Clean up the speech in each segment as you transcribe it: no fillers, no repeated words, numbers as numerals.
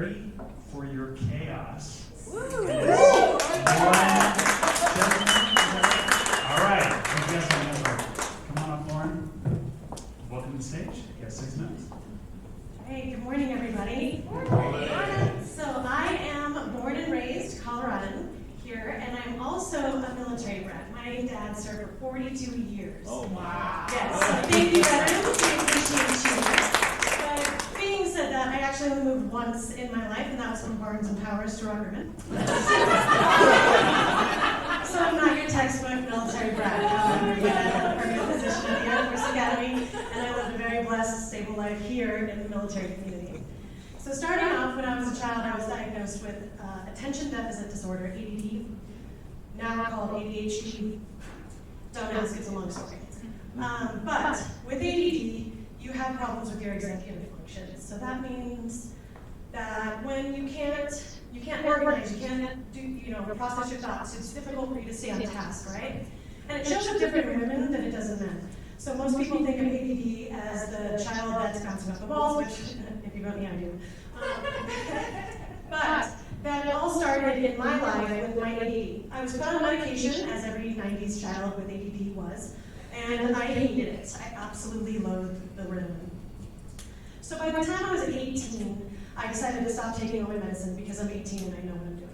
ready for your chaos? Woo! All right, you guys come on up, Lauren. Welcome to the stage. You have 6 minutes. Hey, good morning, everybody. So I am born and raised Coloradan here, and I'm also a military brat. My dad served for 42 years. Oh, wow. Yes, so thank you, veterans. I appreciate you. But being said that, I actually only moved once in my life, and that was from Barnes and Powers to Rockerman. So I'm not your textbook military brat. However, but I had a permanent position at the Air Force Academy, and I lived a very blessed, stable life here in the military community. So starting off, when I was a child, I was diagnosed with attention deficit disorder, ADD, now called ADHD. Don't ask, it's a long story. But with ADD, you have problems with your executive function. So that means that when you can't organize, you can't do, process your thoughts. It's difficult for you to stay on task, right? And it shows up different in women than it does in men. So most people think of ADD as the child that's bouncing off the walls, which, if you vote me, I do. But that it all started in my life with my ADD. I was put on medication, as every 90s child with ADD was, and I hated it. I absolutely loathed the Ritalin. So by the time I was 18, I decided to stop taking all my medicine because I'm 18 and I know what I'm doing.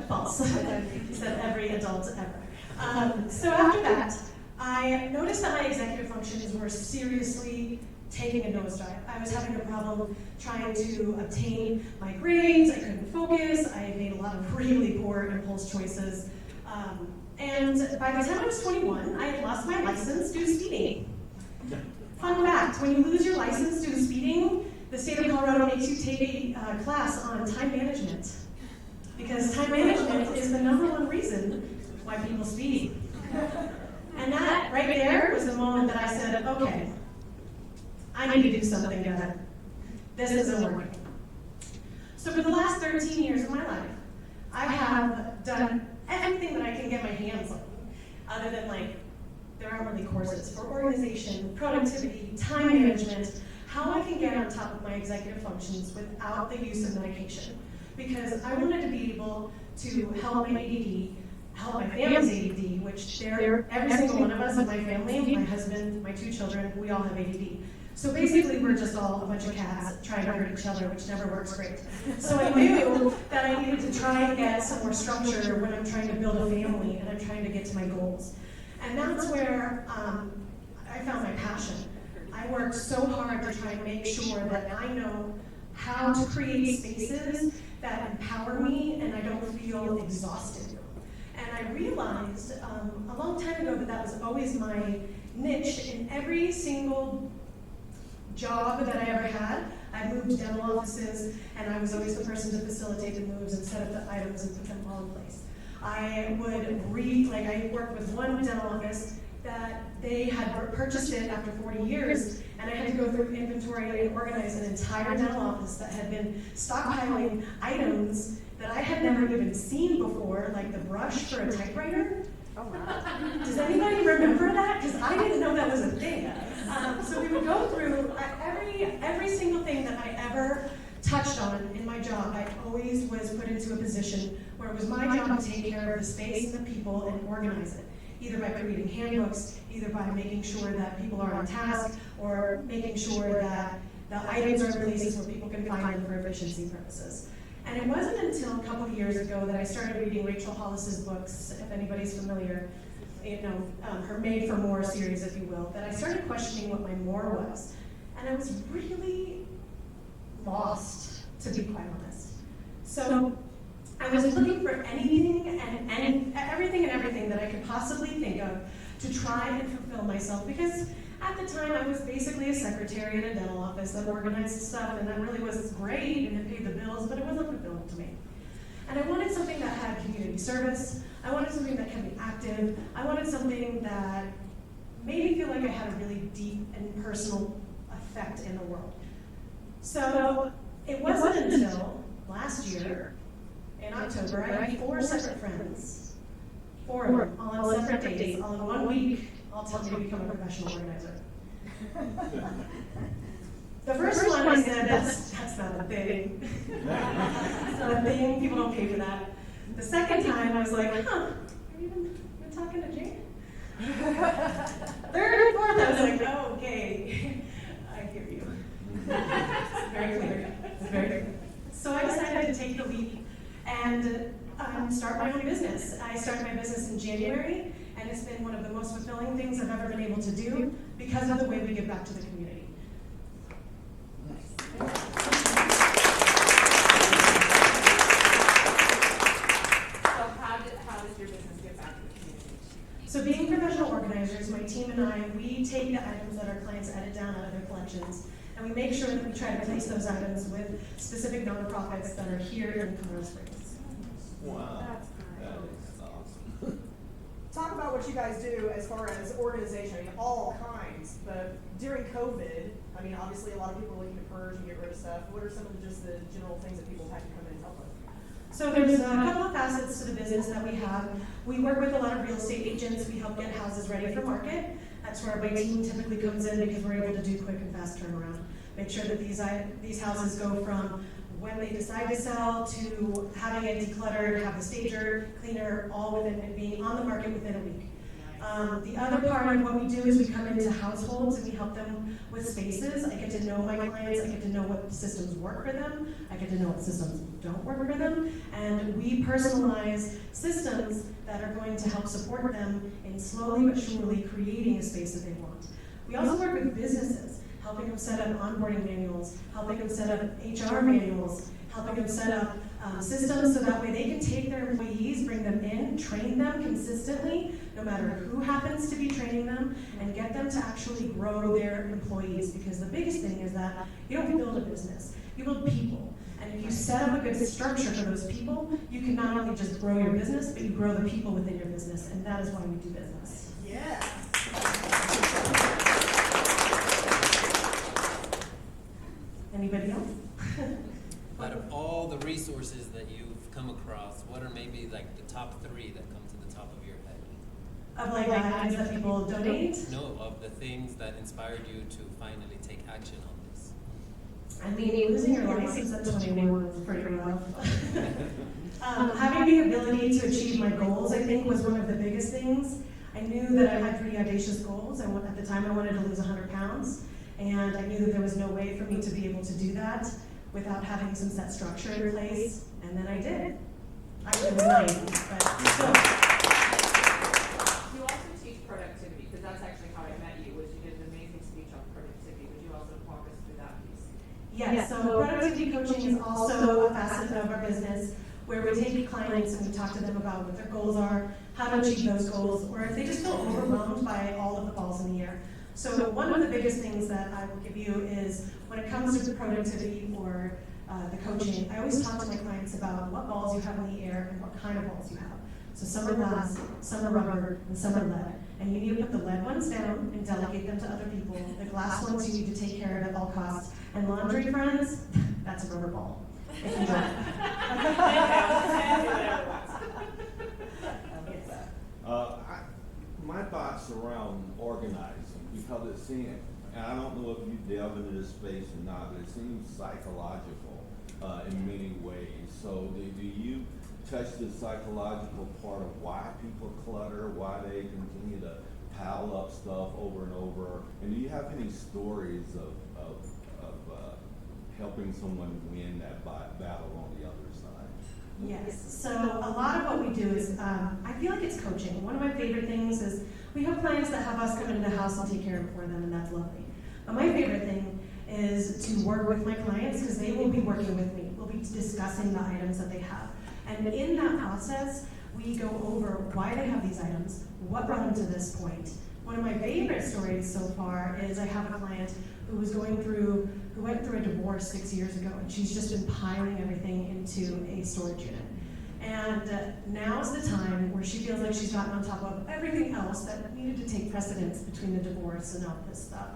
False. Said every adult ever. So after that, I noticed that my executive functions were seriously taking a nosedive. I was having a problem trying to obtain my grades. I couldn't focus. I made a lot of really poor impulse choices. And by the time I was 21, I had lost my license due to speeding. Fun fact, when you lose your license due to speeding, the state of Colorado makes you take a class on time management. Because time management is the #1 reason why people speed. And that right there was the moment that I said, okay, I need to do something about it. This isn't working. So for the last 13 years of my life, I have done everything that I can get my hands on, other than there aren't really courses for organization, productivity, time management, how I can get on top of my executive functions without the use of medication. Because I wanted to be able to help my ADD, help my family's ADD, which every single one of us in my family, my husband, my 2 children, we all have ADD. So basically, we're just all a bunch of cats trying to hurt each other, which never works great. So I knew that I needed to try and get some more structure when I'm trying to build a family and I'm trying to get to my goals. And that's where I found my passion. I worked so hard to try and make sure that I know how to create spaces that empower me and I don't feel exhausted. And I realized a long time ago that that was always my niche in every single job that I ever had. I moved dental offices, and I was always the person to facilitate the moves and set up the items and put them all in place. I would I worked with one dental office that they had purchased it after 40 years, and I had to go through inventory and organize an entire dental office that had been stockpiling items that I had never even seen before, like the brush for a typewriter. Oh, wow. Does anybody remember that? Because I didn't know that was a thing. So we would go through every single thing that I ever touched on in my job. I always was put into a position where it was my job to take care of the space and the people and organize it, either by creating handbooks, either by making sure that people are on task, or making sure that the items are in places where people can find them for efficiency purposes. And it wasn't until a couple of years ago that I started reading Rachel Hollis's books, if anybody's familiar, her Made for More series, if you will, that I started questioning what my more was. And I was really lost, to be quite honest. So I was looking for anything and everything that I could possibly think of to try and fulfill myself, because at the time I was basically a secretary in a dental office that organized stuff, and that really was great and it paid the bills, but it wasn't fulfilling to me. And I wanted something that had community service. I wanted something that kept me active. I wanted something that made me feel like I had a really deep and personal effect in the world. So it wasn't until last year, in October, I had 4 separate friends, 4 of them, all on separate days, all in 1 week, all tell me to become a professional organizer. The first one I said, that's not a thing. It's not a thing, people don't pay for that. The second time I was like, have you been talking to Jane? Third and fourth I was like, oh, okay, I hear you. It's very clear, it's very clear. So I decided to take the leap and start my own business. I started my business in January, and it's been one of the most fulfilling things I've ever been able to do because of the way we give back to the community. So how does your business give back to the community? So being professional organizers, my team and I, we take the items that our clients edit down out of their collections, and we make sure that we try to place those items with specific nonprofits that are here in Colorado Springs. Wow. That's great. That is awesome. Talk about what you guys do as far as organization, I mean, all kinds, but during COVID, I mean, obviously a lot of people are looking to purge and get rid of stuff. What are some of just the general things that people have to come in and help with? So there's a couple of facets to the business that we have. We work with a lot of real estate agents. We help get houses ready for market. That's where my team typically comes in because we're able to do quick and fast turnaround. Make sure that these houses go from when they decide to sell to having it decluttered, have the stager, cleaner, all within it being on the market within a week. The other part of what we do is we come into households and we help them with spaces. I get to know my clients, I get to know what systems work for them, I get to know what systems don't work for them, and we personalize systems that are going to help support them in slowly but surely creating a space that they want. We also work with businesses, helping them set up onboarding manuals, helping them set up HR manuals, helping them set up systems so that way they can take their employees, bring them in, train them consistently, no matter who happens to be training them, and get them to actually grow their employees. Because the biggest thing is that you don't build a business, you build people. And if you set up a good structure for those people, you can not only just grow your business, but you grow the people within your business, and that is why we do business. Yeah. Anybody else? Out of all the resources that you've come across, what are maybe like the top 3 that come to the top of your head? Of like items that people donate? No, of the things that inspired you to finally take action on this. I mean, losing your license at 21 was pretty rough. Having the ability to achieve my goals, I think, was one of the biggest things. I knew that I had pretty audacious goals. At the time, I wanted to lose 100 pounds, and I knew that there was no way for me to be able to do that without having some set structure in place, and then I did. I was 90, but still. You also teach productivity, because that's actually how I met you, was you did an amazing speech on productivity. Would you also walk us through that piece? Yes, so productivity coaching is also a facet of our business where we take clients and we talk to them about what their goals are, how to achieve those goals, or if they just feel overwhelmed by all of the balls in the air. So one of the biggest things that I will give you is when it comes to productivity or the coaching, I always talk to my clients about what balls you have in the air and what kind of balls you have. So some are glass, some are rubber, and some are lead. And you need to put the lead ones down and delegate them to other people. The glass ones you need to take care of at all costs. And laundry, friends, that's a rubber ball. If you don't. My thoughts around organizing, because it seems, and I don't know if you delve into this space or not, but it seems psychological in many ways. So do you touch the psychological part of why people clutter, why they continue to pile up stuff over and over? And do you have any stories of helping someone win that battle on the other side? Yes, so a lot of what we do is, I feel like it's coaching. One of my favorite things is we have clients that have us come into the house and take care of it for them, and that's lovely. But my favorite thing is to work with my clients because they will be working with me. We'll be discussing the items that they have. And in that process, we go over why they have these items, what brought them to this point. One of my favorite stories so far is I have a client who went through a divorce 6 years ago, and she's just been piling everything into a storage unit. And now's the time where she feels like she's gotten on top of everything else that needed to take precedence between the divorce and all this stuff,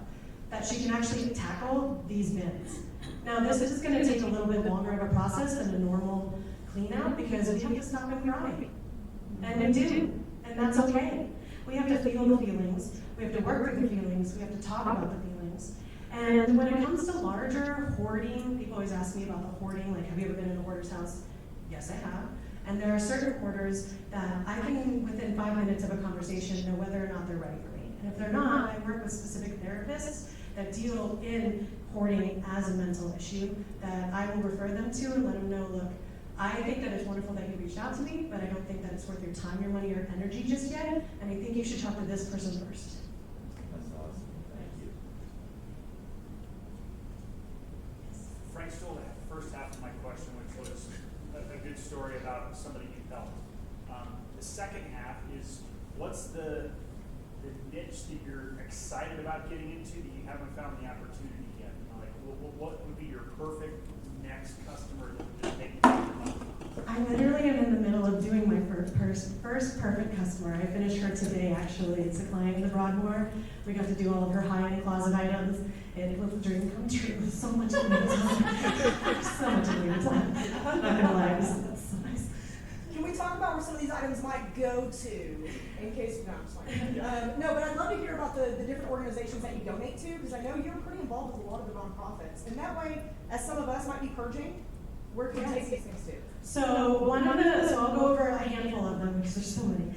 that she can actually tackle these bins. Now this is gonna take a little bit longer of a process than a normal clean out because we have to stop and cry. And we do, and that's okay. We have to feel the feelings, we have to work with the feelings, we have to talk about the feelings. And when it comes to larger hoarding, people always ask me about the hoarding, like, have you ever been in a hoarder's house? Yes, I have. And there are certain hoarders that I can, within 5 minutes of a conversation, know whether or not they're ready for me. And if they're not, I work with specific therapists that deal in hoarding as a mental issue that I will refer them to and let them know, look, I think that it's wonderful that you reached out to me, but I don't think that it's worth your time, your money, or energy just yet, and I think you should talk to this person first. That's awesome, thank you. Frank stole the first half of my question, which was a good story about somebody you helped. The second half is, what's the niche that you're excited about getting into that you haven't found the opportunity yet? Like, what would be your perfect next customer that would just make you think about? I literally am in the middle of doing my first perfect customer. I finished her today, actually. It's a client in the Broadmoor. We got to do all of her high-end closet items. It was a dream come true. It was so much of me time. So much of me time. I'm not gonna lie, it was so nice. Can we talk about where some of these items might go to, in case, no, I'm just like, no, but I'd love to hear about the different organizations that you donate to, because I know you're pretty involved with a lot of the nonprofits. And that way, as some of us might be purging, where can we take these things to? So I'll go over a handful of them because there's so many.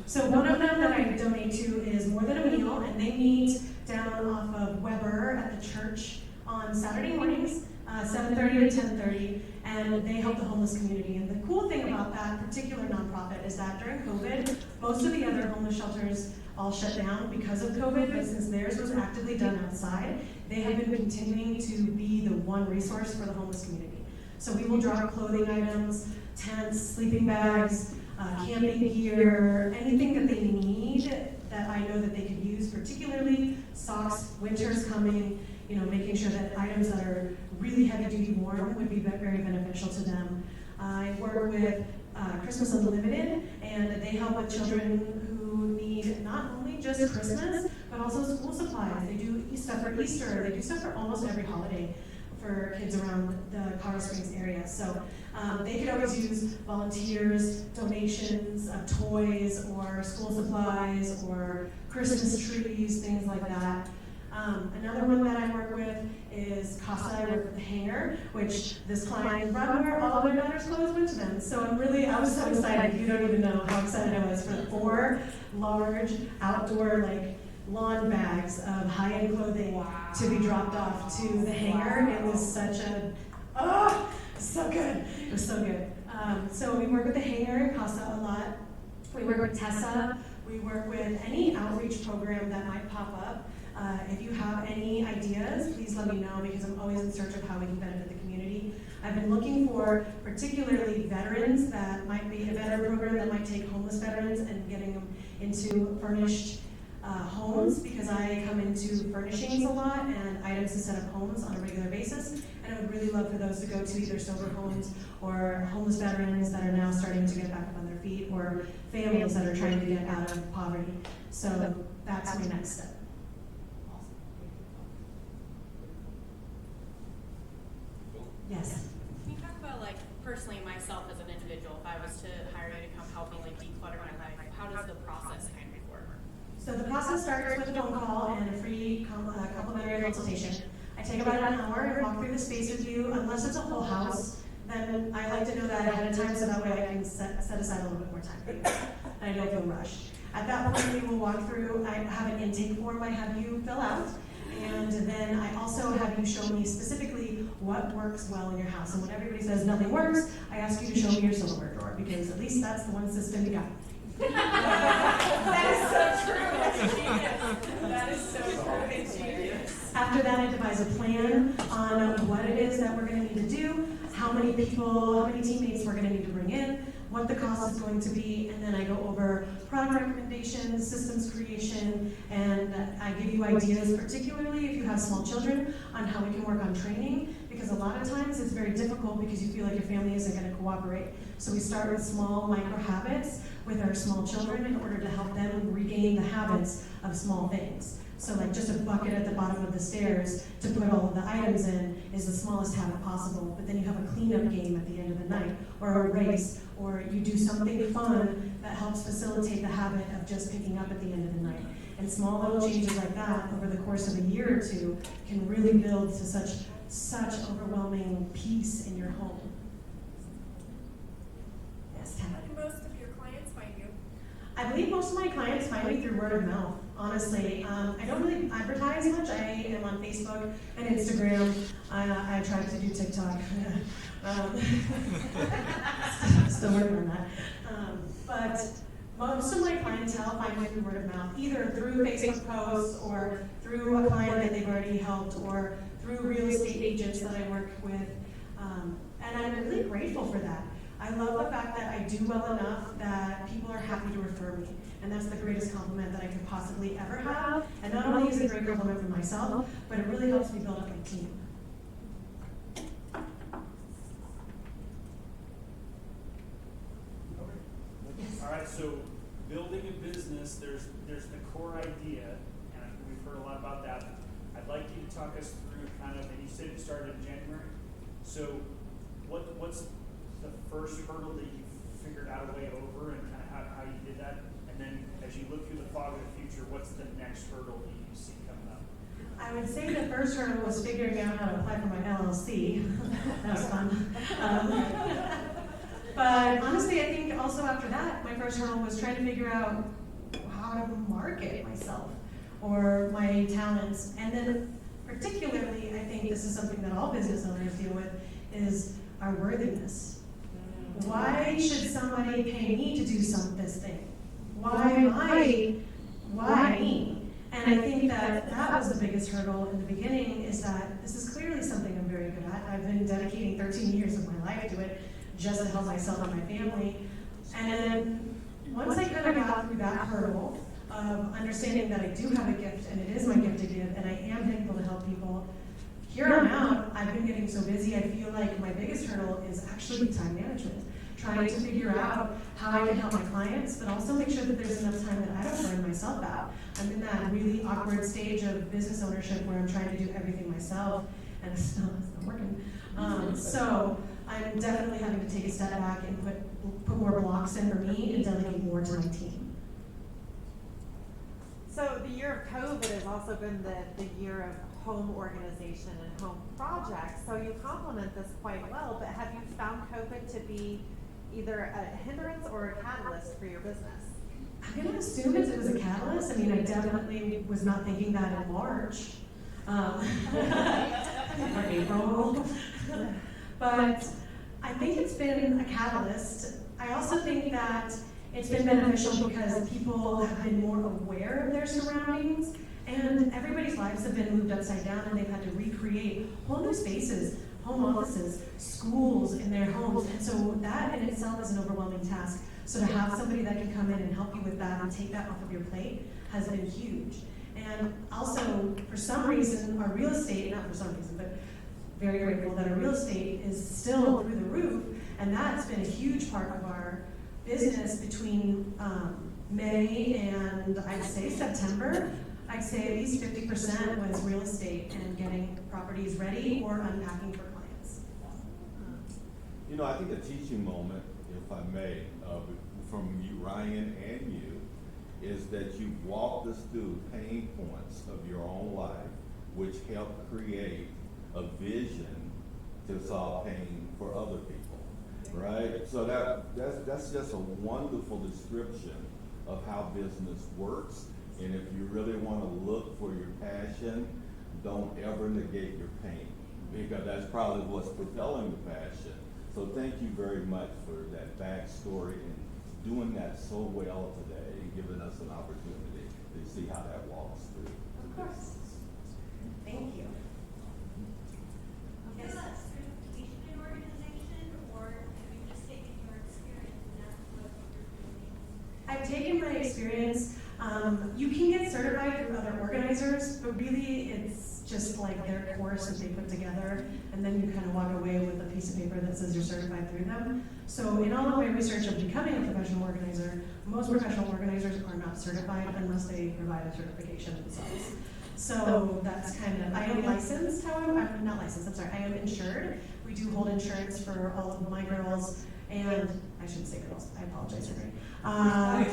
So one of them that I donate to is More Than a Meal, and they meet down off of Weber at the church on Saturday mornings, 7:30 to 10:30, and they help the homeless community. And the cool thing about that particular nonprofit is that during COVID, most of the other homeless shelters all shut down because of COVID, but since theirs was actively done outside, they have been continuing to be the one resource for the homeless community. So we will drop clothing items, tents, sleeping bags, camping gear, anything that they need that I know that they could use, particularly socks. Winter's coming, making sure that items that are really heavy-duty warm would be very beneficial to them. I work with Christmas Unlimited, and they help with children who need not only just Christmas, but also school supplies. They do stuff for Easter. They do stuff for almost every holiday for kids around the Colorado Springs area. So they could always use volunteers, donations of toys or school supplies or Christmas trees, things like that. Another one that I work with is Casa. I work with the Hangar, which this client brought where all of their daughter's clothes went to them. So I was so excited. You don't even know how excited I was for 4 large outdoor lawn bags of high-end clothing to be dropped off to the Hangar. It was such so good. It was so good. So we work with the Hangar and Casa a lot. We work with Tessa. We work with any outreach program that might pop up. If you have any ideas, please let me know because I'm always in search of how we can benefit the community. I've been looking for particularly veterans that might be a veteran program that might take homeless veterans and getting them into furnished homes because I come into furnishings a lot and items to set up homes on a regular basis. And I would really love for those to go to either sober homes or homeless veterans that are now starting to get back up on their feet or families that are trying to get out of poverty. So that's my next step. Yes. Can you talk about, personally myself as an individual, if I was to hire you to come help me, declutter my life, how does the process kind of work? So the process starts with a phone call and a free complimentary consultation. I take about an hour and walk through the space with you. Unless it's a whole house, then I like to know that ahead of time so that way I can set aside a little bit more time for you and I don't feel rushed. At that point, we will walk through. I have an intake form I have you fill out. And then I also have you show me specifically what works well in your house. And when everybody says nothing works, I ask you to show me your silverware drawer because at least that's the one system you got. That is so true. That's genius. That is so true. Genius. After that, I devise a plan on what it is that we're going to need to do, how many people, how many teammates we're going to need to bring in, what the cost is going to be, and then I go over product recommendations, systems creation, and I give you ideas, particularly if you have small children, on how we can work on training, because a lot of times it's very difficult because you feel like your family isn't going to cooperate. So we start with small micro habits with our small children in order to help them regain the habits of small things. So just a bucket at the bottom of the stairs to put all of the items in is the smallest habit possible, but then you have a cleanup game at the end of the night, or a race, or you do something fun that helps facilitate the habit of just picking up at the end of the night. And small little changes like that over the course of a year or two can really build to such overwhelming peace in your home. Yes, Tara. How do most of your clients find you? I believe most of my clients find me through word of mouth, honestly. I don't really advertise much. I am on Facebook and Instagram. I tried to do TikTok. Still working on that. But most of my clientele find me through word of mouth, either through Facebook posts or through a client that they've already helped or through real estate agents that I work with. And I'm really grateful for that. I love the fact that I do well enough that people are happy to refer me. And that's the greatest compliment that I could possibly ever have. And not only is it a great compliment for myself, but it really helps me build up my team. All right, so building a business, there's the core idea, and we've heard a lot about that. I'd like you to talk us through kind of, and you said it started in January. So what's the first hurdle that you figured out a way over and kind of how you did that? And then as you look through the fog of the future, what's the next hurdle that you see coming up? I would say the first hurdle was figuring out how to apply for my LLC. That was fun. But honestly, I think also after that, my first hurdle was trying to figure out how to market myself or my talents. And then particularly, I think this is something that all business owners deal with, is our worthiness. Why should somebody pay me to do this thing? Why me? And I think that was the biggest hurdle in the beginning, is that this is clearly something I'm very good at. I've been dedicating 13 years of my life to it just to help myself and my family. And then once I kind of got through that hurdle of understanding that I do have a gift and it is my gift to give and I am able to help people, here on out, I've been getting so busy, I feel like my biggest hurdle is actually time management. Trying to figure out how I can help my clients, but also make sure that there's enough time that I don't burn myself out. I'm in that really awkward stage of business ownership where I'm trying to do everything myself, and it's not working. So I'm definitely having to take a step back and put more blocks in for me and delegate more to my team. So the year of COVID has also been the year of home organization and home projects. So you complement this quite well, but have you found COVID to be either a hindrance or a catalyst for your business? I'm going to assume it was a catalyst. I mean, I definitely was not thinking that in March or April. But I think it's been a catalyst. I also think that it's been beneficial because people have been more aware of their surroundings, and everybody's lives have been moved upside down, and they've had to recreate whole new spaces, home offices, schools in their homes, and so that in itself is an overwhelming task. So to have somebody that can come in and help you with that and take that off of your plate has been huge. And also, for some reason, our real estate, not for some reason, but very grateful that our real estate is still through the roof, and that's been a huge part of our business between May and I'd say September. I'd say at least 50% was real estate and getting properties ready or unpacking for clients. You know, I think a teaching moment, if I may, from you, Ryan, and you, is that you walked us through pain points of your own life, which helped create a vision to solve pain for other people, right? So that's just a wonderful description of how business works. And if you really want to look for your passion, don't ever negate your pain, because that's probably what's propelling the passion. So thank you very much for that backstory and doing that so well today and giving us an opportunity to see how that walks through. Of course. Thank you. Is that certification in organization, or have you just taken your experience and that's what you're doing? I've taken my experience. You can get certified through other organizers, but really it's just like their course that they put together, and then you kind of walk away with a piece of paper that says you're certified through them. So in all of my research of becoming a professional organizer, most professional organizers are not certified unless they provide a certification themselves. So that's kind of, I am licensed, however, I'm not licensed, I'm sorry, I am insured. We do hold insurance for all of my girls, And I shouldn't say girls, I apologize, Henry. I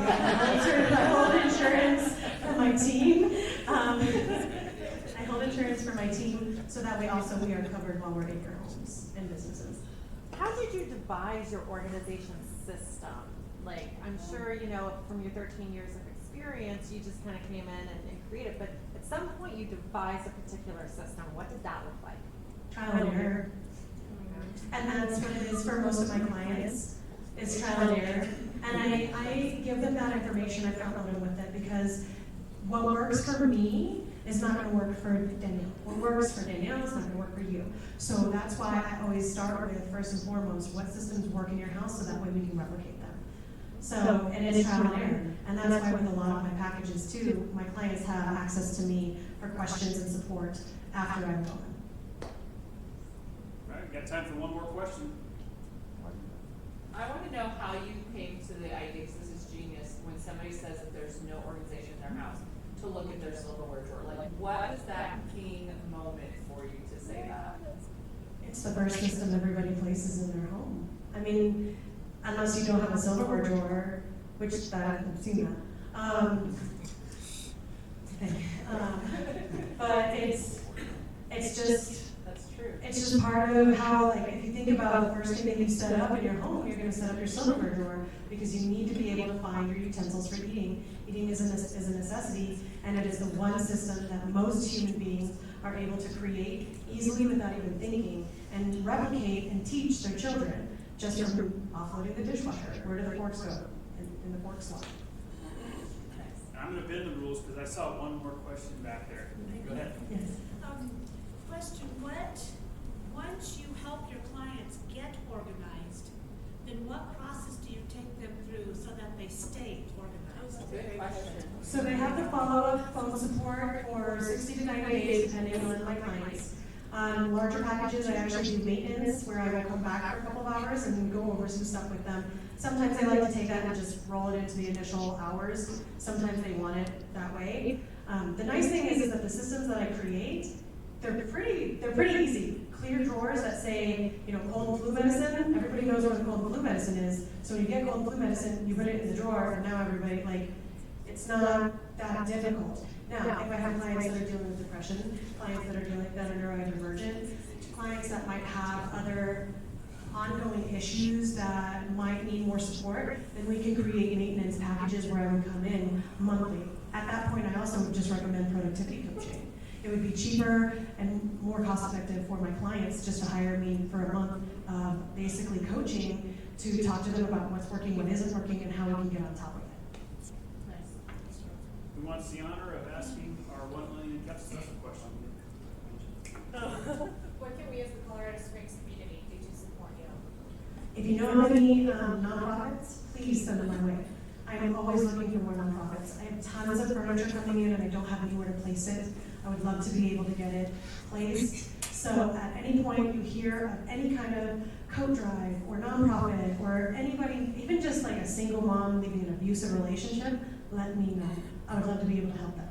hold insurance for my team. I hold insurance for my team, so that way also we are covered while we're in your homes and businesses. How did you devise your organization system? Like, I'm sure, you know, from your 13 years of experience, you just kind of came in and created, but at some point you devised a particular system. What did that look like? Trial and error. And that's what it is for most of my clients, is trial and error. And I give them that information, I front load them with it, because what works for me is not gonna work for Danielle. What works for Danielle is not gonna work for you. So that's why I always start with, first and foremost, what systems work in your house, so that way we can replicate them. So, and it's trial and error. And that's why with a lot of my packages too, my clients have access to me for questions and support after I've done them. All right, we got time for one more question. I want to know how you came to the idea, because this is genius, when somebody says that there's no organization in their house, to look at their silverware drawer. Like, what is that king moment for you to say that? It's the first system everybody places in their home. I mean, unless you don't have a silverware drawer, which I've seen that. But it's just, That's true. it's just part of how, like, if you think about the first thing that you set up in your home, you're gonna set up your silverware drawer, because you need to be able to find your utensils for eating. Eating is a necessity, and it is the one system that most human beings are able to create easily without even thinking, and replicate and teach their children, just from offloading the dishwasher. Where do the forks go? In the fork slot. I'm gonna bend the rules because I saw one more question back there. Go ahead. Yes. Question, once you help your clients get organized, then what process do you take them through so that they stay organized? Good question. So they have to follow up phone support for 60 to 90 days, depending on my clients. On larger packages, I actually do maintenance, where I will come back for a couple of hours and go over some stuff with them. Sometimes they like to take that and just roll it into the initial hours. Sometimes they want it that way. The nice thing is that the systems that I create, they're pretty easy. Clear drawers that say, you know, cold and flu medicine. Everybody knows what cold and flu medicine is. So when you get cold and flu medicine, you put it in the drawer, and now everybody, like, it's not that difficult. Now, if I have clients that are dealing with depression, clients that are neurodivergent, clients that might have other ongoing issues that might need more support, then we can create maintenance packages where I would come in monthly. At that point, I also would just recommend productivity coaching. It would be cheaper and more cost effective for my clients just to hire me for a month of basically coaching to talk to them about what's working, what isn't working, and how we can get on top of it. Nice. Who wants the honor of asking our 1 million cups special question? What can we as the Colorado Springs community do to support you? If you know of any nonprofits, please send them my way. I am always looking for more nonprofits. I have tons of furniture coming in and I don't have anywhere to place it. I would love to be able to get it placed. So at any point you hear of any kind of coat drive or nonprofit or anybody, even just like a single mom leaving an abusive relationship, let me know. I would love to be able to help them.